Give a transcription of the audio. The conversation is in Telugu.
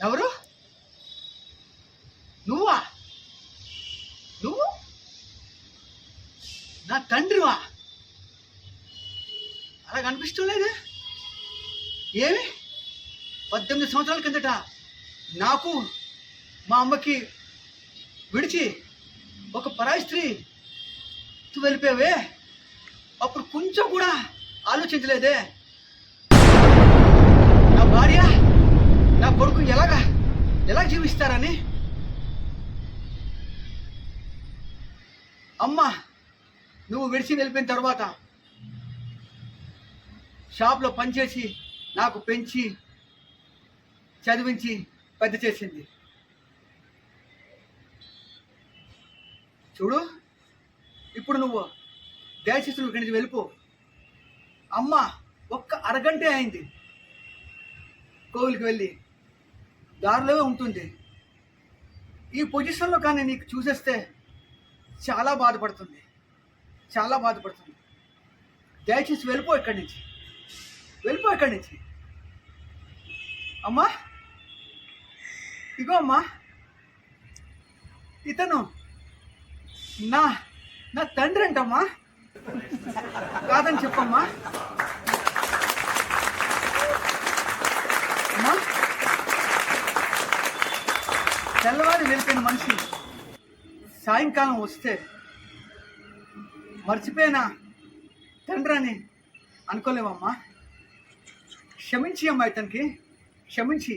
ఎవరు? నువ్వా? నువ్వు నా తండ్రివా? అలా కనిపిస్తూ లేదే. ఏమి 18 సంవత్సరాల కిందట నాకు మా అమ్మకి విడిచి ఒక పరాయి స్త్రీ వెళ్ళిపోయావే. అప్పుడు కొంచెం కూడా ఆలోచించలేదే. నా భార్య నా కొడుకు ఎలా జీవిస్తారని. అమ్మ నువ్వు విడిచి వెళ్ళిపోయిన తర్వాత షాప్లో పనిచేసి నాకు పెంచి చదివించి పెద్ద చేసింది. చూడు, ఇప్పుడు నువ్వు దయచేసి నువ్వు ఇక్కడి నుంచి వెళ్ళిపో. అమ్మ ఒక్క అరగంటే అయింది కోవిలికి వెళ్ళి, దారిలో ఉంటుంది. ఈ పొజిషన్లో కానీ నీకు చూసేస్తే చాలా బాధపడుతుంది. దయచేసి వెళ్ళిపో ఇక్కడి నుంచి. అమ్మా, ఇగో అమ్మా, ఇతను నా నా తండ్రి అంటమ్మా. కాదని చెప్పమ్మా. అమ్మా, తెల్లవారి వెళ్ళిపోయిన మనిషి సాయంకాలం వస్తే మర్చిపోయిన తండ్రి అని అనుకోలేవమ్మా. క్షమించి అమ్మా, ఇతనికి క్షమించి.